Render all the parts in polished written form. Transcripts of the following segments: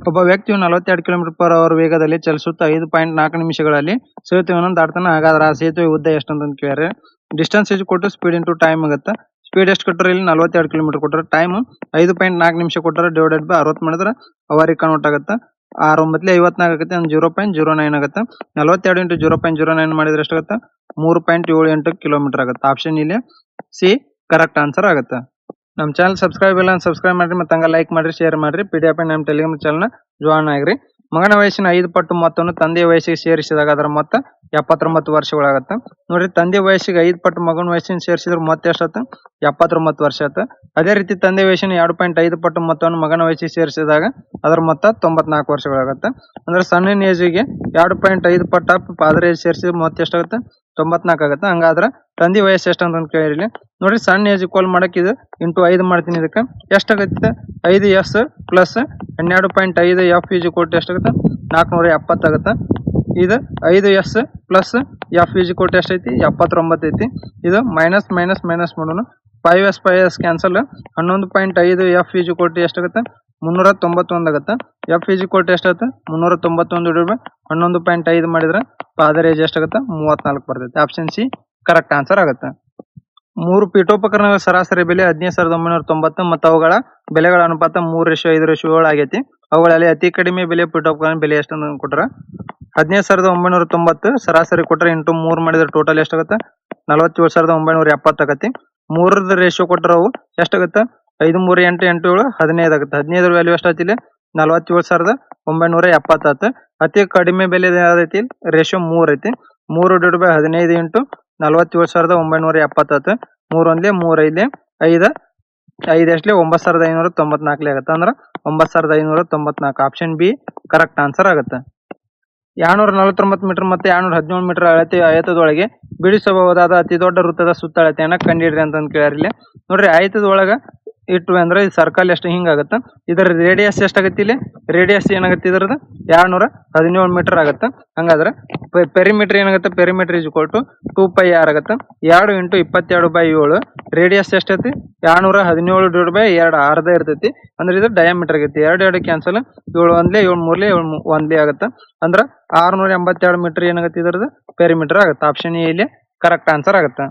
ಒಬ್ಬ ವ್ಯಕ್ತಿಯು 42 km/h ವೇಗದಲ್ಲಿ ಚಲಿಸುತ್ತಾ 5.4 ನಿಮಿಷಗಳಲ್ಲಿ ಸೇತುವೆಯನ್ನು ದಾಟ್ತಾನೆ. ಹಾಗಾದ್ರೆ ಆ ಸೇತುವೆ ಉದ್ದ ಎಷ್ಟು ಅಂತ ಕೇಳ್ಯಾರ. ಡಿಸ್ಟೆನ್ಸ್ ಇಸ್ ಕೊಟ್ಟು ಸ್ಪೀಡ್ ಇಂಟು ಟೈಮ್ ಆಗುತ್ತೆ. ಸ್ಪೀಡ್ ಎಷ್ಟು ಕೊಟ್ಟರೆ ಇಲ್ಲಿ 42 km ಕೊಟ್ಟರೆ, ಟೈಮ್ 5.4 ನಿಮಿಷ ಕೊಟ್ಟರೆ ಡಿವೈಡೆಡ್ ಬೈ 60 ಮಾಡಿದ್ರೆ ಅವರಿಗೆ ಕನ್ವರ್ಟ್ ಆಗುತ್ತೆ. 6×9 = 54 ಆಗುತ್ತೆ. 0.09 ಆಗುತ್ತೆ. 42 × 0.09 ಮಾಡಿದ್ರೆ ಎಷ್ಟಾಗುತ್ತೆ? 3.78 km ಆಗುತ್ತೆ. ಆಪ್ಷನ್ ಇಲ್ಲಿ ಸಿ ಕರೆಕ್ಟ್ ಆನ್ಸರ್ ಆಗುತ್ತೆ. ನಮ್ಮ ಚಾನಲ್ ಸಬ್ಸ್ಕ್ರೈಬ್ ಇಲ್ಲ ಸಬ್ಸ್ಕ್ರೈಬ್ ಮಾಡ್ರಿ, ಮತ್ತೆ ಹಂಗ ಲೈಕ್ ಮಾಡ್ರಿ, ಶೇರ್ ಮಾಡ್ರಿ. PDF ನಮ್ಮ ಟೆಲಿಗ್ರಾಮ್ ಚಾನಲ್ ಜಾಯ್ನ್ ಆಗ್ರಿ. ಮಗನ ವಯಸ್ಸಿನ 5 ಪಟ್ಟು ಮೊತ್ತವನ್ನು ತಂದೆಯ ವಯಸ್ಸಿಗೆ ಸೇರಿಸಿದಾಗ ಅದರ ಮೊತ್ತ 79 ವರ್ಷಗಳಾಗತ್ತೆ. ನೋಡ್ರಿ, ತಂದೆ ವಯಸ್ಸಿಗೆ 5 ಪಟ್ಟು ಮಗನ ವಯಸ್ಸಿನ ಸೇರಿಸಿದ್ರೆ ಮೊತ್ತ ಎಷ್ಟಾಗುತ್ತೆ? 79 ವರ್ಷ ಆಯ್ತು. ಅದೇ ರೀತಿ ತಂದೆ ವಯಸ್ಸಿನ 2.5 ಪಟ್ಟು ಮೊತ್ತವನ್ನು ಮಗನ ವಯಸ್ಸಿಗೆ ಸೇರಿಸಿದಾಗ ಅದರ ಮೊತ್ತ 94 ವರ್ಷಗಳಾಗುತ್ತೆ. ಅಂದ್ರೆ ಸಣ್ಣ ಏಜಿಗೆ 2.5 ಪಟ್ಟು ಫಾದರ್ ಏಜ್ ಸೇರಿಸಿದ್ರೆ ಮೊತ್ತ ಎಷ್ಟಾಗುತ್ತೆ? 94 ಆಗುತ್ತೆ. ಹಂಗಾದ್ರೆ ತಂದೆ ವಯಸ್ಸು ಎಷ್ಟು ಅಂತ ಕೇಳಿರಲಿ. ನೋಡ್ರಿ, ಸಣ್ಣ ಏಜ್ ಕಾಲ್ ಮಾಡಕ್ಕೆ ಇದು ಇಂಟು 5 ಮಾಡ್ತೀನಿ. ಇದಕ್ಕೆ ಎಷ್ಟಾಗುತ್ತೆ? 5s ಪ್ಲಸ್ 12.5f ಈಜು ಕೊಟ್ಟು ಎಷ್ಟಾಗುತ್ತೆ? 470 ಆಗುತ್ತೆ. ಇದು 5s ಪ್ಲಸ್ f ಈಜು ಕೊಟ್ಟು ಎಷ್ಟೈತಿ? 79 ಐತಿ. ಇದು ಮೈನಸ್ ಮಾಡೋಣ. 5s cancel. 11.5f ಈಜು ಕೊಟ್ಟು ಎಷ್ಟಾಗುತ್ತೆ? 391 ಆಗುತ್ತೆ. f ಈಜು ಕೊಟ್ಟು ಎಷ್ಟಾಗುತ್ತೆ? 391 11.5 ಮಾಡಿದ್ರೆ ಫಾದರ್ ಏಜ್ ಎಷ್ಟಾಗುತ್ತೆ? 34 ಬರ್ತೈತೆ. ಆಪ್ಷನ್ ಸಿ ಕರೆಕ್ಟ್ ಆನ್ಸರ್ ಆಗುತ್ತೆ. 3 ಪೀಠೋಪಕರಣಗಳ ಸರಾಸರಿ ಬೆಲೆ 15,990 ಮತ್ತು ಅವುಗಳ ಬೆಲೆಗಳ ಅನುಪಾತ 3:5:7 ಆಗೈತಿ. ಅವುಗಳಲ್ಲಿ ಅತಿ ಕಡಿಮೆ ಬೆಲೆ ಪೀಠೋಪಕರಣ ಬೆಲೆ ಎಷ್ಟು ಅಂತ ಕೊಟ್ರ 15,990 ಸರಾಸರಿ ಕೊಟ್ರೆ ಇಂಟು 3 ಮಾಡಿದ್ರೆ ಟೋಟಲ್ ಎಷ್ಟಾಗುತ್ತೆ? 47,970 ಆಗತ್ತೆ. 3ರ ರೇಷಿಯೋ ಕೊಟ್ರೆ ಅವು ಎಷ್ಟಾಗುತ್ತೆ? 5, 3, 8, 8, 7, 15 ಆಗುತ್ತೆ. 15 ವ್ಯಾಲ್ಯೂ ಎಷ್ಟಾಯ್ತಿಲ್ಲ? 47,970 ಆಯ್ತು. ಅತಿ ಕಡಿಮೆ ಬೆಲೆ ಯಾವ್ದೈತಿ? ರೇಷಿಯೋ 3 ಐತಿ. 3/15 ಇಂಟು 47,970 ಆಯ್ತು. 3 1 3 5 5 ಎಷ್ಟೇ 9,594 ಆಗುತ್ತೆ. ಅಂದ್ರೆ 9,594. ಆಪ್ಷನ್ ಬಿ ಕರೆಕ್ಟ್ ಆನ್ಸರ್ ಆಗುತ್ತೆ. 249 ಮೀಟರ್ ಮತ್ತು 217 ಮೀಟರ್ ಅಳತೆ ಆಯತದೊಳಗೆ ಬಿಡಿಸಬಹುದಾದ ಅತಿ ದೊಡ್ಡ ವೃತ್ತದ ಸುತ್ತಳತೆಯನ್ನ ಕಂಡಿಡ್ರಿ ಅಂತ ಕೇಳಿರಲಿ. ನೋಡ್ರಿ, ಆಯತದೊಳಗ ಇಟ್ಟು ಅಂದ್ರೆ ಈ ಸರ್ಕಲ್ ಎಷ್ಟು ಹಿಂಗಾಗತ್ತ. ಇದರ ರೇಡಿಯಸ್ ಎಷ್ಟಾಗತ್ತೆ? ಇಲ್ಲಿ ರೇಡಿಯಸ್ ಏನಾಗುತ್ತೆ? ಇದ್ರದ್ದು 217 ಮೀಟರ್ ಆಗುತ್ತೆ. ಹಂಗಾದ್ರೆ ಪೆರಿಮೀಟರ್ ಏನಾಗುತ್ತೆ? Perimeter is equal to 2πr ಆಗುತ್ತೆ. 2 × 22/7 ರೇಡಿಯಸ್ ಎಷ್ಟೈತಿ? 217/2 ಅರ್ಧ ಇರ್ತೈತಿ. ಅಂದ್ರೆ ಇದು ಡಯಾಮೀಟರ್ ಆಗೈತಿ. 2 ಕ್ಯಾನ್ಸಲ್. 7 1 7 3 7 1 ಆಗುತ್ತೆ. ಅಂದ್ರೆ 682 ಮೀಟರ್ ಏನಾಗುತ್ತೆ? ಇದ್ರದ್ದು ಪೆರಿಮೀಟರ್ ಆಗುತ್ತೆ. ಆಪ್ಷನ್ ಎ ಇಲ್ಲಿ ಕರೆಕ್ಟ್ ಆನ್ಸರ್ ಆಗುತ್ತೆ.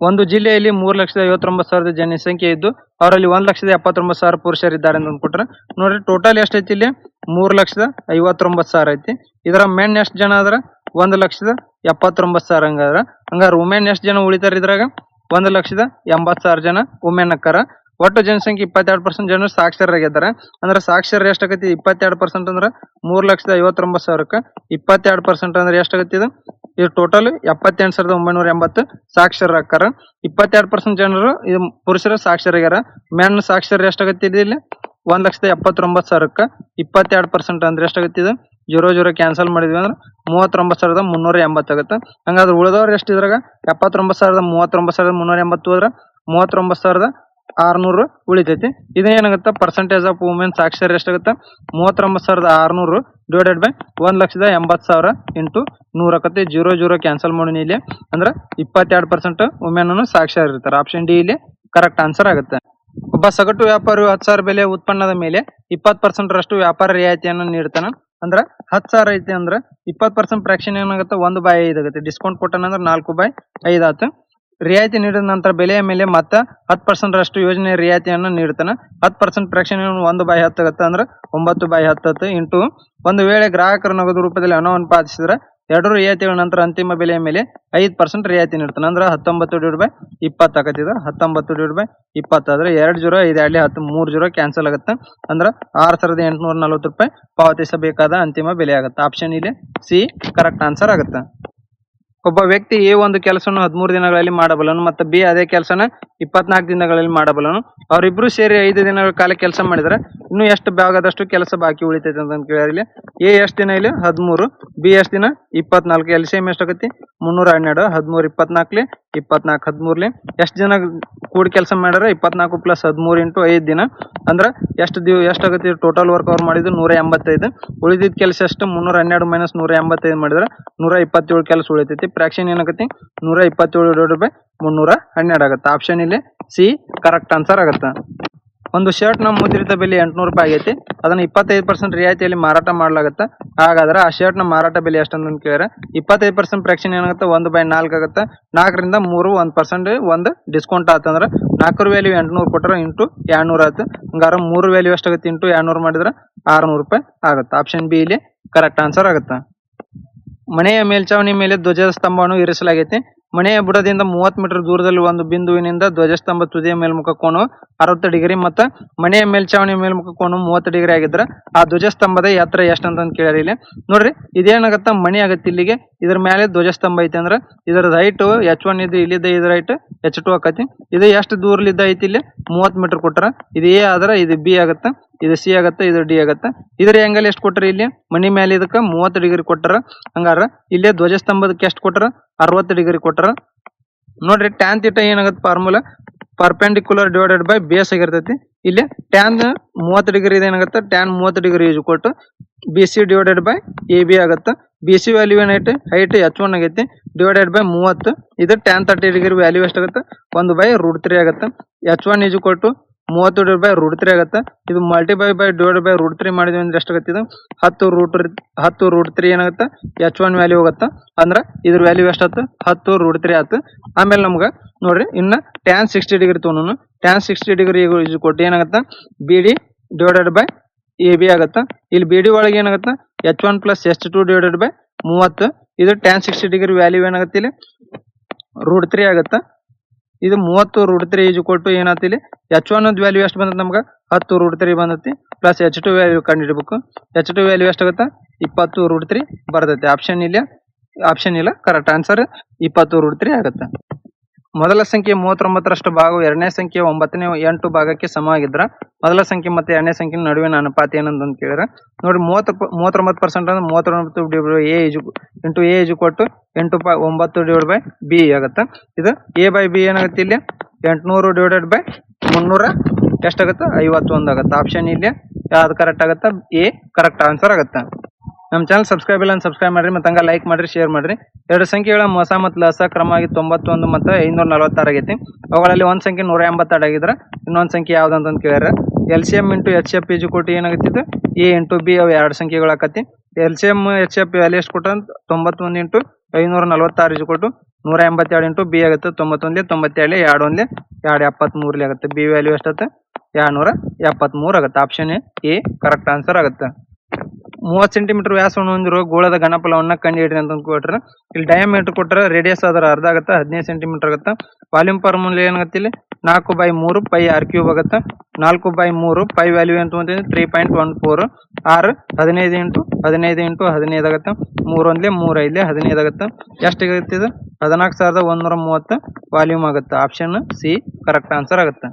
ಒಂದು ಜಿಲ್ಲೆಯಲ್ಲಿ 3,59,000 ಜನಸಂಖ್ಯೆ ಇದ್ದು ಅವರಲ್ಲಿ 1,79,000 ಪುರುಷರಿದ್ದಾರೆ ಅಂತ ಅಂದ್ಕೊಟ್ರೆ, ನೋಡ್ರಿ ಟೋಟಲ್ ಎಷ್ಟೈತಿ? ಇಲ್ಲಿ 3,59,000 ಐತಿ. ಇದರ ಮೆನ್ ಎಷ್ಟು ಜನ ಆದ್ರ? 1,79,000. ಹಂಗಾರ ವುಮೆನ್ ಎಷ್ಟು ಜನ ಉಳಿತಾರ? ಇದ್ರಾಗ 1,80,000 ಜನ ವುಮೆನ್ ಅಕ್ಕಾರ. ಒಟ್ಟು ಜನಸಂಖ್ಯೆ 22% ಜನರು ಸಾಕ್ಷರರಾಗಿದ್ದಾರೆ. ಅಂದ್ರೆ ಸಾಕ್ಷರ ಎಷ್ಟಾಗತಿ? 22% ಅಂದ್ರೆ 3,59,000ಕ್ಕೆ 22% ಅಂದ್ರೆ ಎಷ್ಟಾಗತ್ತೆ? ಇದು ಟೋಟಲ್ 78,980 ಸಾಕ್ಷರರಾಗ್ತಾರ. 22% ಜನರು ಪುರುಷರು ಸಾಕ್ಷರಾಗ್ಯಾರ. ಮೆನ್ ಸಾಕ್ಷರ ಎಷ್ಟಾಗತ್ತೆ? ಇಲ್ಲಿ 1,79,000ಕ್ಕೆ 22% ಅಂದ್ರೆ ಎಷ್ಟಾಗತ್ತೆ? ಇದು 0 ಕ್ಯಾನ್ಸಲ್ ಮಾಡಿದ್ವಿ ಅಂದ್ರೆ 39,380 ಆಗುತ್ತೆ. ಹಂಗಾದ್ರೆ ಉಳಿದವ್ರು ಎಷ್ಟು? ಇದ್ರಾಗ 79,039,380 ಹೋದ್ರೆ 39,600 ಉಳಿತೈತಿ. ಇದೇನಾಗುತ್ತೆ? ಪರ್ಸೆಂಟೇಜ್ ಆಫ್ ವುಮೆನ್ ಸಾಕ್ಷರ ಎಷ್ಟಾಗುತ್ತೆ? 39,600 ಡಿವೈಡೆಡ್ ಬೈ 1,80,000 ಇಂಟು 100 ಆಕತಿ. 0 ಕ್ಯಾನ್ಸಲ್ ಮಾಡಿ ಇಲ್ಲಿ ಅಂದ್ರೆ 22% ವುಮೆನ್ ಸಾಕ್ಷರ ಇರ್ತಾರೆ. ಆಪ್ಷನ್ ಡಿ ಇಲ್ಲಿ ಕರೆಕ್ಟ್ ಆನ್ಸರ್ ಆಗುತ್ತೆ. ಒಬ್ಬ ಸಗಟು ವ್ಯಾಪಾರಿ 10,000 ಬೆಲೆ ಉತ್ಪನ್ನದ ಮೇಲೆ 20% ರಷ್ಟು ವ್ಯಾಪಾರ ರಿಯಾಯಿತಿಯನ್ನು ನೀಡ್ತಾನೆ. ಅಂದ್ರೆ 10,000 ಐತಿ ಅಂದ್ರೆ 20% ಫ್ರಾಕ್ಷನ್ ಏನಾಗುತ್ತೆ? 1/5 ಆಗುತ್ತೆ. ಡಿಸ್ಕೌಂಟ್ ಕೊಟ್ಟನಂದ್ರೆ 4/5 ಆಯ್ತು. ರಿಯಾಯಿತಿ ನೀಡಿದ ನಂತರ ಬೆಲೆಯ ಮೇಲೆ ಮತ್ತೆ 10% ರಷ್ಟು ಯೋಜನೆ ರಿಯಾಯಿತಿಯನ್ನು ನೀಡ್ತಾನೆ. 10% ಫ್ರಾಕ್ಷನ್ 1/10 ಆಗುತ್ತೆ. ಅಂದ್ರೆ 9/10 ಇಂಟು ಒಂದು ವೇಳೆ ಗ್ರಾಹಕರ ನಗದು ರೂಪದಲ್ಲಿ ಹಣವನ್ನು ಪಾವತಿಸಿದ್ರೆ 2 ರಿಯಾಯಿತಿಗಳ ನಂತರ ಅಂತಿಮ ಬೆಲೆಯ ಮೇಲೆ 5% ರಿಯಾಯಿತಿ ನೀಡ್ತಾನೆ. ಅಂದ್ರೆ 19/20 ಆಗತ್ತಿದೆ. 19/20 ಆದ್ರೆ 2 0 5 10 3 0 ಕ್ಯಾನ್ಸಲ್ ಆಗುತ್ತೆ. ಅಂದ್ರೆ 6,840 ರೂಪಾಯಿ ಪಾವತಿಸಬೇಕಾದ ಅಂತಿಮ ಬೆಲೆ ಆಗುತ್ತೆ. ಆಪ್ಷನ್ ಇಲ್ಲಿ ಸಿ ಕರೆಕ್ಟ್ ಆನ್ಸರ್ ಆಗುತ್ತೆ. ಒಬ್ಬ ವ್ಯಕ್ತಿ ಎ ಒಂದು ಕೆಲಸವನ್ನು 13 ದಿನಗಳಲ್ಲಿ ಮಾಡಬಲ್ಲನು ಮತ್ತು ಬಿ ಅದೇ ಕೆಲಸನ 24 ದಿನಗಳಲ್ಲಿ ಮಾಡಬಲ್ಲನು. ಅವರಿಬ್ರು ಸೇರಿ 5 ದಿನಗಳ ಕಾಲ ಕೆಲಸ ಮಾಡಿದ್ರೆ ಇನ್ನು ಎಷ್ಟು ಭಾಗದಷ್ಟು ಕೆಲಸ ಬಾಕಿ ಉಳಿತೈತೆ ಅಂತ ಕೇಳಿರಲಿ. ಎ ಎಷ್ಟು ದಿನ? ಇಲ್ಲಿ 13. ಬಿ ಎಷ್ಟು ದಿನ? 24. ಎಲ್ಸಿಎಂ ಎಷ್ಟಾಗತ್ತೆ? 312. 13 24 24 13 ಎಷ್ಟು ಜನ ಕೂಡಿ ಕೆಲಸ ಮಾಡ್ಯಾರ? 24 + 13 × 5 ದಿನ. ಅಂದ್ರೆ ಎಷ್ಟಾಗತ್ತೆ? ಟೋಟಲ್ ವರ್ಕ್ ಅವ್ರು ಮಾಡಿದ್ದು 185. ಉಳಿದಿದ್ದ ಕೆಲಸ ಎಷ್ಟು? 312 - 185 ಮಾಡಿದ್ರೆ 127 ಕೆಲಸ ಉಳಿತೈತಿ. ಫ್ರಾಕ್ಷನ್ ಏನಾಗತ್ತೆ? 127 / 312 ಆಗುತ್ತೆ. ಆಪ್ಷನ್ ಇಲ್ಲಿ ಸಿ ಕರೆಕ್ಟ್ ಆನ್ಸರ್ ಆಗುತ್ತೆ. ಒಂದು ಶರ್ಟ್ ನ ಮುದ್ರಿತ ಬೆಲೆ 800 ರೂಪಾಯಿ ಆಗೈತಿ. ಅದನ್ನ 25% ರಿಯಾಯಿತಿಯಲ್ಲಿ ಮಾರಾಟ ಮಾಡಲಾಗುತ್ತೆ. ಹಾಗಾದ್ರೆ ಆ ಶರ್ಟ್ ನ ಮಾರಾಟ ಬೆಲೆ ಎಷ್ಟು ಅಂತ ಕೇಳಿದ್ರೆ 25% ಫ್ರಾಕ್ಷನ್ ಏನಾಗುತ್ತೆ 1/4 ಆಗುತ್ತೆ. 4 ರಿಂದ 3 1% ಒಂದು ಡಿಸ್ಕೌಂಟ್ ಆತಂದ್ರೆ 4 ವ್ಯಾಲ್ಯೂ 800 ಕೊಟ್ಟರೆ ಇಂಟು 200 ಆಯ್ತು. ಹಂಗಾರೆ 3 ವ್ಯಾಲ್ಯೂ ಎಷ್ಟಾಗುತ್ತೆ ಇಂಟು 200 ಮಾಡಿದ್ರೆ 600 ರೂಪಾಯಿ ಆಗುತ್ತೆ. ಆಪ್ಷನ್ ಬಿ ಇಲ್ಲಿ ಕರೆಕ್ಟ್ ಆನ್ಸರ್ ಆಗುತ್ತೆ. ಮನೆಯ ಮೇಲ್ಚಾವಣಿ ಮೇಲೆ ಧ್ವಜದ ಸ್ತಂಭವನ್ನು ಇರಿಸಲಾಗೈತಿ. ಮನೆಯ ಬುಡದಿಂದ 30 ಮೀಟರ್ ದೂರದಲ್ಲಿ ಒಂದು ಬಿಂದುವಿನಿಂದ ಧ್ವಜಸ್ತಂಭ ತುದಿಯ ಮೇಲ್ಮುಖ ಕೋನ 60 ಡಿಗ್ರಿ ಮತ್ತು ಮನೆಯ ಮೇಲ್ಚಾವಣಿ ಮೇಲ್ಮುಖ ಕೋನ 30 ಡಿಗ್ರಿ ಆಗಿದ್ರೆ ಆ ಧ್ವಜಸ್ತಂಭದ ಎತ್ತರ ಎಷ್ಟು ಅಂತ ಕೇಳ್ಯಾರ. ಇಲ್ಲಿ ನೋಡ್ರಿ ಇದೇನಾಗತ್ತ ಮನೆ ಆಗತ್ತೆ. ಇಲ್ಲಿಗೆ ಇದ್ರ ಮೇಲೆ ಧ್ವಜಸ್ತಂಭ ಐತಿ ಅಂದ್ರೆ ಇದರ ಹೈಟ್ H1 ಇದು ಇಲ್ಲಿದ್ದ ಇದ್ರ ಹೈಟ್ H2 ಆಕತಿ. ಇದು ಎಷ್ಟು ದೂರಲಿದ್ದ ಐತಿ ಇಲ್ಲಿ 30 ಮೀಟರ್ ಕೊಟ್ಟಾರ. ಇದು ಎ ಆದ್ರೆ ಇದು ಬಿ ಆಗತ್ತ, ಇದು ಸಿ ಆಗತ್ತ, ಇದು ಡಿ ಆಗತ್ತ. ಇದ್ರ ಆಂಗಲ್ ಎಷ್ಟು ಕೊಟ್ಟಾರ ಇಲ್ಲಿ ಮನಿ ಮೇಲೆ ಇದಕ್ಕ 30 ಡಿಗ್ರಿ ಕೊಟ್ಟಾರ. ಹಂಗಾರ ಇಲ್ಲೇ ಧ್ವಜಸ್ತಂಭದಕ್ಕೆ ಎಷ್ಟು ಕೊಟ್ಟಾರ 60 ಡಿಗ್ರಿ ಕೊಟ್ಟಾರ. ನೋಡ್ರಿ ಟ್ಯಾನ್ ಥೀಟಾ ಏನಾಗತ್ತೆ formula perpendicular divided by base ಆಗಿರ್ತೈತಿ. ಇಲ್ಲಿ ಟ್ಯಾನ್ 30 ಡಿಗ್ರಿ ಏನಾಗುತ್ತೆ ಟ್ಯಾನ್ 30 ಡಿಗ್ರಿ ಈಸ್ ಕೊಟ್ಟು B C divided by A B ಆಗುತ್ತೆ. ಬಿ ಸಿ ವ್ಯಾಲ್ಯೂ ಏನೈತೆ ಹೈಟ್ H1 ಆಗೈತಿ ಡಿವೈಡೆಡ್ ಬೈ 30. ಇದು ಟ್ಯಾನ್ 30 ಡಿಗ್ರಿ ವ್ಯಾಲ್ಯೂ ಎಷ್ಟಾಗುತ್ತೆ 1/√3 ಆಗುತ್ತೆ. H1 ಈಸ್ ಕೊಟ್ಟು 30/√3 ಆಗುತ್ತೆ. ಇದು ಮಲ್ಟಿಪೈ ಬೈ ಡಿವೈಡ್ ಬೈ √3 ಮಾಡಿದ್ವಿ ಅಂದ್ರೆ ಎಷ್ಟಾಗುತ್ತೆ ಇದು 10√3 ಏನಾಗುತ್ತೆ H1 ವ್ಯಾಲ್ಯೂ ಹೋಗುತ್ತೆ. ಅಂದ್ರೆ ಇದ್ರ ವ್ಯಾಲ್ಯೂ ಎಷ್ಟಾಯ್ತು 10√3 ಆಯ್ತು. ಆಮೇಲೆ ನಮ್ಗೆ ನೋಡ್ರಿ ಇನ್ನ ಟ್ಯಾನ್ 60 ಡಿಗ್ರಿ ತೊಗೊಂಡು ಟ್ಯಾನ್ 60 ಡಿಗ್ರಿ ಕೊಟ್ಟು ಏನಾಗುತ್ತೆ B D divided by A B ಆಗುತ್ತೆ. ಇಲ್ಲಿ ಬಿ ಡಿ ಒಳಗೆ ಏನಾಗುತ್ತೆ H1 plus H2 divided by 30. ಇದು ಟ್ಯಾನ್ 60 ಡಿಗ್ರಿ ವ್ಯಾಲ್ಯೂ ಏನಾಗುತ್ತೆ ಇಲ್ಲಿ √3 ಆಗುತ್ತೆ. ಇದು 30√3 ಈಜು ಕೊಟ್ಟು ಏನಾಯ್ತು ಇಲ್ಲಿ H1 ವ್ಯಾಲ್ಯೂ ಎಷ್ಟು ಬಂದೈತೆ ನಮ್ಗೆ 10√3 ಬಂದೈತಿ plus H2 value ಕಂಡುಹಿಡಬೇಕು. H2 value ಎಷ್ಟಾಗುತ್ತೆ 20√3 ಬರ್ತೈತಿ. ಆಪ್ಷನ್ ಇಲ್ಲ ಕರೆಕ್ಟ್ ಆನ್ಸರ್ 20√3 ಆಗುತ್ತೆ. ಮೊದಲ ಸಂಖ್ಯೆ 39ರಷ್ಟು ಭಾಗವು ಎರಡನೇ ಸಂಖ್ಯೆ 9ನೇ 8 ಭಾಗಕ್ಕೆ ಸಮವಾಗಿದ್ರ ಮೊದಲ ಸಂಖ್ಯೆ ಮತ್ತೆ ಎರಡನೇ ಸಂಖ್ಯೆ ನಡುವಿನ ಅನುಪಾತ ಏನಂತ ಕೇಳಿದ್ರೆ ನೋಡಿ 39% ಅಂದ್ರೆ 39 ಎ ಇಂಟು ಎ ಇಜು ಕೊಟ್ಟು 9 ಡಿವೈಡ್ ಬೈ ಬಿ ಆಗುತ್ತೆ. ಇದು ಎ ಬೈ ಬಿ ಏನಾಗುತ್ತೆ ಇಲ್ಲಿ 800 ಡಿವೈಡೆಡ್ ಬೈ 300 ಎಷ್ಟಾಗುತ್ತೆ 51 ಆಗುತ್ತೆ. ಆಪ್ಷನ್ ಇಲ್ಲಿ ಯಾವ್ದು ಕರೆಕ್ಟ್ ಆಗುತ್ತೆ ಎ ಕರೆಕ್ಟ್ ಆನ್ಸರ್ ಆಗುತ್ತೆ. ನಮ್ಮ ಚಾನಲ್ ಸಬ್ಸ್ಕ್ರೈಬ್ ಇಲ್ಲ ಸಬ್ಸ್ಕ್ರೈಬ್ ಮಾಡ್ರಿ ಮತ್ತೆ ಹಂಗ ಲೈಕ್ ಮಾಡ್ರಿ ಶೇರ್ ಮಾಡ್ರಿ. ಎರಡು ಸಂಖ್ಯೆಗಳ ಮೊಸ ಮತ್ತು ಲಸ ಕ್ರಮವಾಗಿ 91 ಮತ್ತು 546 ಆಗೈತಿ. ಅವುಗಳಲ್ಲಿ ಒಂದ್ ಸಂಖ್ಯೆ 182 ಆಗಿದ್ರೆ ಇನ್ನೊಂದ್ ಸಂಖ್ಯೆ ಯಾವ್ದಂತ ಕೇಳ್ಯಾರ. LCM ಇಂಟು HF ಈಜು ಕೊಟ್ಟು ಏನಾಗುತ್ತೆ ಎ ಇಂಟು ಬಿ ಅವು ಎರಡು ಸಂಖ್ಯೆಗಳು ಆಕತಿ. LCM HF ವ್ಯಾಲ್ಯೂ ಎಷ್ಟು ಕೊಟ್ಟ 91 ಇಂಟು 546 ಈಜು ಕೊಟ್ಟು 182 ಇಂಟು ಬಿ ಆಗುತ್ತೆ 91 97 2 273 ಆಗುತ್ತೆ. ಬಿ ವ್ಯಾಲ್ಯೂ ಎಷ್ಟಾಗುತ್ತೆ 273 ಆಗುತ್ತೆ. ಆಪ್ಷನ್ ಎ ಕರೆಕ್ಟ್ ಆನ್ಸರ್ ಆಗುತ್ತೆ. 30 ಸೆಂಟಿಮೀಟರ್ ವ್ಯಾಸವನ್ನು ಹೊಂದಿರುವ ಗೋಳದ ಘನಫಲವನ್ನ ಕಂಡುಹಿಡಿರಿ ಅಂತ ಕೊಟ್ಟರೆ ಇಲ್ಲಿ ಡಯಾಮೀಟರ್ ಕೊಟ್ಟರೆ ರೇಡಿಯಸ್ ಅದರ ಅರ್ಧ ಆಗುತ್ತೆ 15 ಸೆಂಟಿಮೀಟರ್ ಆಗುತ್ತೆ. ವಾಲ್ಯೂಮ್ ಫಾರ್ಮುಲಾ ಏನಾಗುತ್ತೆ ಇಲ್ಲಿ 4/3 ಪೈ ಆರ್ ಕ್ಯೂಬ್ ಆಗುತ್ತೆ. 4/3 ಪೈ ವ್ಯಾಲ್ಯೂ ಅಂತ 3.14 ಆರ್ 15 ಇಂಟು 15 ಇಂಟು 15 ಆಗುತ್ತೆ. 3 1 3 5 15 ಆಗುತ್ತೆ. ಎಷ್ಟಾಗುತ್ತೆ ಇದು 14,130 ವಾಲ್ಯೂಮ್ ಆಗುತ್ತೆ. ಆಪ್ಷನ್ ಸಿ ಕರೆಕ್ಟ್ ಆನ್ಸರ್ ಆಗುತ್ತೆ.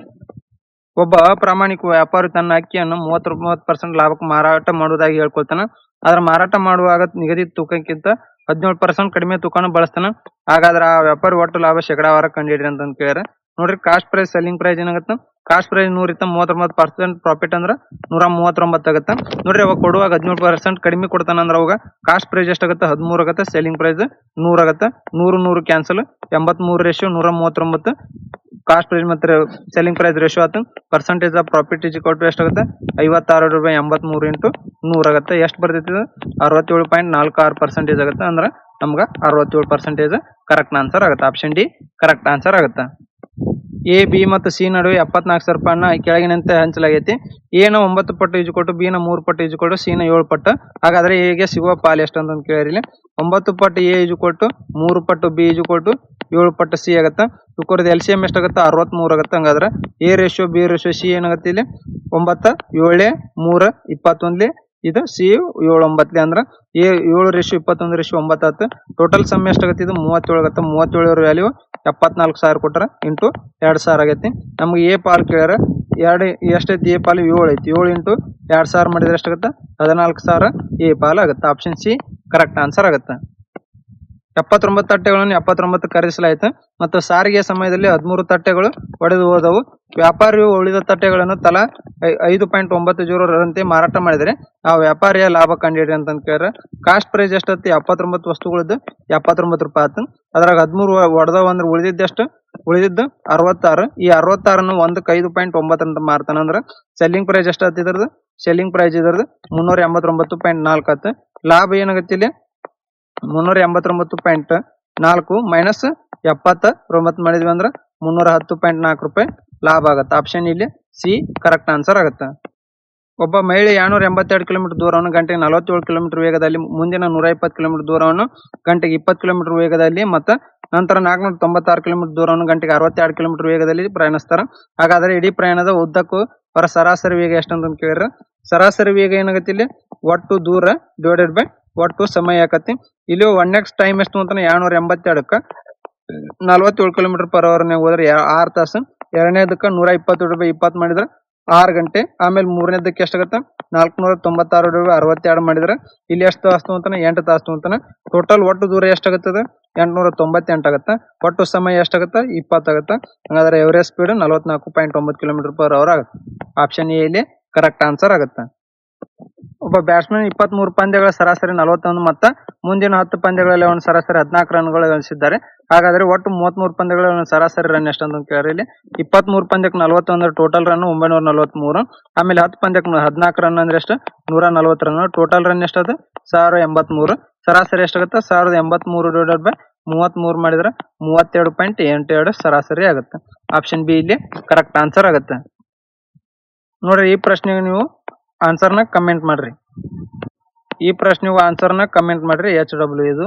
ಒಬ್ಬ ಅಪ್ರಾಮಾಣಿಕ ವ್ಯಾಪಾರಿ ತನ್ನ ಅಕ್ಕಿಯನ್ನು 30% ಲಾಭಕ್ಕೆ ಮಾರಾಟ ಮಾಡುವುದಾಗಿ ಹೇಳ್ಕೊಳ್ತಾನೆ. ಆದ್ರೆ ಮಾರಾಟ ಮಾಡುವಾಗ ನಿಗದಿತ ತೂಕಕ್ಕಿಂತ 17% ಕಡಿಮೆ ತೂಕನ ಬಳಸ್ತಾನೆ. ಹಾಗಾದ್ರೆ ಆ ವ್ಯಾಪಾರಿ ಒಟ್ಟು ಲಾಭ ಶೇಕಡಾವಾರ ಕಂಡುಹಿಡ್ರಿ ಅಂತ ಕೇಳ್ಯಾರ. ನೋಡ್ರಿ ಕಾಸ್ಟ್ ಪ್ರೈಸ್ ಸೆಲ್ಲಿಂಗ್ ಪ್ರೈಸ್ ಏನಾಗುತ್ತೆ ಕಾಸ್ಟ್ ಪ್ರೈಸ್ 100 ಇತ್ತ 39% ಪ್ರಾಫಿಟ್ ಅಂದ್ರೆ 139 ಆಗುತ್ತೆ. ನೋಡ್ರಿ ಅವಾಗ ಕೊಡುವಾಗ 17% ಕಡಿಮೆ ಕೊಡ್ತಾನ ಅಂದ್ರೆ ಅವಾಗ ಕಾಸ್ಟ್ ಪ್ರೈಸ್ ಎಷ್ಟಾಗುತ್ತೆ 13 ಆಗುತ್ತೆ. ಸೆಲ್ಲಿಂಗ್ ಪ್ರೈಸ್ 100 ಆಗುತ್ತೆ. 100 ಕ್ಯಾನ್ಸಲ್ 83 ರೇಷಿಯೋ 139 ಕಾಸ್ಟ್ ಪ್ರೈಸ್ ಮತ್ತೆ ಸೆಲ್ಲಿಂಗ್ ಪ್ರೈಸ್ ರೇಷಿಯೋ ಆಯ್ತು. Percentage of profit is equal to ಎಷ್ಟಾಗುತ್ತೆ 56/83 ಇಂಟು 100 ಆಗುತ್ತೆ. ಎಷ್ಟು ಬರ್ತೈತಿ 67.46% ಆಗುತ್ತೆ. ಅಂದ್ರೆ ನಮ್ಗೆ 67% ಕರೆಕ್ಟ್ ಆನ್ಸರ್ ಆಗುತ್ತೆ. ಆಪ್ಷನ್ ಡಿ ಕರೆಕ್ಟ್ ಆನ್ಸರ್ ಆಗುತ್ತೆ. ಎ ಬಿ ಮತ್ತು ಸಿ ನಡುವೆ 74,000 ರೂಪಾಯಿನ ಕೆಳಗಿನಂತೆ ಹಂಚಲಾಗೈತಿ. ಎ ನ 9 ಪಟ್ಟು ಈಜು ಕೊಟ್ಟು ಬಿ ನ 3 ಪಟ್ಟು ಈಜು ಕೊಟ್ಟು ಸಿ ನ 7 ಪಟ್ಟು. ಹಾಗಾದ್ರೆ ಎ ಗೆ ಸಿಗುವ ಪಾಲು ಎಷ್ಟು ಅಂತ ಕೇಳಿರಿ. 9 ಪಟ್ಟು ಎ ಈಜು ಕೊಟ್ಟು 3 ಪಟ್ಟು ಬಿ ಈಜು ಕೊಟ್ಟು 7 ಪಟ್ಟು ಸಿ ಆಗುತ್ತೆ. ಇವ್ರದ್ದು LCM ಎಷ್ಟಾಗುತ್ತೆ 63 ಆಗುತ್ತೆ. ಹಂಗಾದ್ರೆ A ratio B ratio C ಏನಾಗುತ್ತೆ ಇಲ್ಲಿ 9 7 3 21 ಇದು ಸಿ 7 9 ಅಂದ್ರೆ ಎ 7 ರೇಷಿಯೋ 21 ರೇಷಿಯೋ 9 ಆಗುತ್ತೆ. ಟೋಟಲ್ ಸಮ್ ಎಷ್ಟಾಗುತ್ತೆ ಇದು 37 ಆಗುತ್ತೆ. 37 ವ್ಯಾಲ್ಯೂ 74,000 ಕೊಟ್ಟಾರ ಇಂಟು 2,000 ಆಗೈತಿ. ನಮ್ಗೆ ಎ ಪಾಲ್ ಕೇಳ್ಯಾರ ಎಷ್ಟೈತಿ ಎ ಪಾಲು 7 ಐತಿ. 7 ಇಂಟು 2,000 ಮಾಡಿದ್ರೆ ಎಷ್ಟಾಗುತ್ತೆ 14,000 ಎ ಪಾಲ್ ಆಗುತ್ತೆ. ಆಪ್ಷನ್ ಸಿ ಕರೆಕ್ಟ್ ಆನ್ಸರ್ ಆಗುತ್ತೆ. 79 ತಟ್ಟೆಗಳನ್ನು 79 ಖರೀದಿಸಲಾಯಿತು ಮತ್ತು ಸಾರಿಗೆ ಸಮಯದಲ್ಲಿ 13 ತಟ್ಟೆಗಳು ಒಡೆದು ಹೋದವು. ವ್ಯಾಪಾರಿಯು ಉಳಿದ ತಟ್ಟೆಗಳನ್ನು ತಲಾ 5.90 ರಂತೆ ಮಾರಾಟ ಮಾಡಿದರೆ ಆ ವ್ಯಾಪಾರಿಯ ಲಾಭ ಕಂಡುಹಿಡಿ ಅಂತ ಕೇಳಿದ್ರೆ ಕಾಸ್ಟ್ ಪ್ರೈಸ್ ಎಷ್ಟೈತಿ 79 ವಸ್ತುಗಳದ್ದು 79 ರೂಪಾಯಿ ಆಯ್ತು. ಅದ್ರಾಗ 13 ಒಡೆದವು ಅಂದ್ರೆ ಉಳಿದಿದ್ದೆಷ್ಟು ಉಳಿದಿದ್ದು 66. ಈ 66 ಒಂದಕ್ಕೆ 5.9 ಅಂತ ಮಾರ್ತಾನ ಅಂದ್ರ ಸೆಲ್ಲಿಂಗ್ ಪ್ರೈಸ್ ಎಷ್ಟು ಆತ ಇದ್ರದ್ದು? ಸೆಲ್ಲಿಂಗ್ ಪ್ರೈಸ್ ಇದ್ರದ್ದು 389.4 ಆತ. ಲಾಭ ಏನಾಗತ್ತೆ ಇಲ್ಲಿ 389.4 ಮೈನಸ್ 79 ಮಾಡಿದ್ವಿ ಅಂದ್ರ 310.4 ರೂಪಾಯಿ ಲಾಭ ಆಗತ್ತೆ. ಆಪ್ಷನ್ ಇಲ್ಲಿ ಸಿ ಕರೆಕ್ಟ್ ಆನ್ಸರ್ ಆಗುತ್ತೆ. ಒಬ್ಬ ಮಹಿಳೆ 282 ಕಿಲೋಮೀಟರ್ ದೂರವನ್ನು ಗಂಟೆಗೆ 47 ಕಿಲೋಮೀಟರ್ ವೇಗದಲ್ಲಿ, ಮುಂದಿನ 120 ಕಿಲೋಮೀಟರ್ ದೂರವನ್ನು ಗಂಟೆಗೆ 20 ಕಿಲೋಮೀಟರ್ ವೇಗದಲ್ಲಿ ಮತ್ತು ನಂತರ 496 ಕಿಲೋಮೀಟರ್ ದೂರವನ್ನು ಗಂಟೆಗೆ 62 ಕಿಲೋಮೀಟರ್ ವೇಗದಲ್ಲಿ ಪ್ರಯಾಣಿಸ್ತಾರ. ಹಾಗಾದ್ರೆ ಇಡೀ ಪ್ರಯಾಣದ ಉದ್ದಕ್ಕೂ ಅವರ ಸರಾಸರಿ ವೇಗ ಎಷ್ಟು ಅಂತ ಕೇಳಿದ್ರೆ, ಸರಾಸರಿ ವೇಗ ಏನಾಗತ್ತೆ ಇಲ್ಲಿ ಒಟ್ಟು ದೂರ ಡಿವೈಡೆಡ್ ಬೈ ಒಟ್ಟು ಸಮಯ ಆಕತಿ. ಇಲ್ಲಿ 1x ಟೈಮ್ ಎಷ್ಟು ಅಂತಾನೆ 282ಕ್ಕೆ 47 ಕಿಲೋಮೀಟರ್ ಪರ್ ಅವರ್ ಹೋದ್ರೆ 6 ತಾಸು. ಎರಡನೇದಕ್ಕೆ 120/20 ಮಾಡಿದ್ರೆ 6 ಗಂಟೆ. ಆಮೇಲೆ ಮೂರನೇದಕ್ಕೆ ಎಷ್ಟಾಗತ್ತೆ 496/62 ಮಾಡಿದ್ರೆ ಇಲ್ಲಿ ಎಷ್ಟು ತಾಸು ಅಂತಾನೆ 8 ತಾಸು ಅಂತಾನೆ. ಟೋಟಲ್ ಒಟ್ಟು ದೂರ ಎಷ್ಟಾಗತ್ತದ 898 ಆಗತ್ತೆ. ಒಟ್ಟು ಸಮಯ ಎಷ್ಟಾಗತ್ತೆ 20 ಆಗತ್ತೆ. ಹಾಗಾದ್ರೆ average speed 44.9 kilometre per hour ಆಗುತ್ತೆ. ಆಪ್ಷನ್ ಎ ಇಲ್ಲಿ ಕರೆಕ್ಟ್ ಆನ್ಸರ್ ಆಗುತ್ತೆ. ಒಬ್ಬ ಬ್ಯಾಟ್ಸ್ಮನ್ 23 ಪಂದ್ಯಗಳ ಸರಾಸರಿ 41 ಮತ್ತು ಮುಂದಿನ 10 ಪಂದ್ಯಗಳಲ್ಲಿ ಅವನು ಸರಾಸರಿ 14 ರನ್ಗಳು ಗಳಿಸಿದ್ದಾರೆ. ಹಾಗಾದ್ರೆ ಒಟ್ಟು 33 ಪಂದ್ಯಗಳ ಸರಾಸರಿ ರನ್ ಎಷ್ಟು ಅಂತ ಕೇಳಿದ್ರೆ, ಇಲ್ಲಿ 23 ಪಂದ್ಯಕ್ಕೆ 41 ಅಂದ್ರೆ ಟೋಟಲ್ ರನ್ 943. ಆಮೇಲೆ 10 ಪಂದ್ಯಕ್ಕೆ 14 ರನ್ ಅಂದ್ರೆ ಎಷ್ಟು 140 ರನ್. Total run ಎಷ್ಟದ 1083. ಸರಾಸರಿ ಎಷ್ಟಾಗುತ್ತೆ 1083 ಡಿವೈಡೆಡ್ ಬೈ 33 ಮಾಡಿದ್ರೆ 32.82 ಸರಾಸರಿ ಆಗುತ್ತೆ. ಆಪ್ಷನ್ ಬಿ ಇಲ್ಲಿ ಕರೆಕ್ಟ್ ಆನ್ಸರ್ ಆಗುತ್ತೆ. ನೋಡ್ರಿ, ಈ ಪ್ರಶ್ನೆಗೆ ನೀವು ಆನ್ಸರ್ನ ಕಮೆಂಟ್ ಮಾಡ್ರಿ. ಈ ಪ್ರಶ್ನೆಗೂ ಆನ್ಸರ್ನ ಕಮೆಂಟ್ ಮಾಡ್ರಿ. HW ಇದು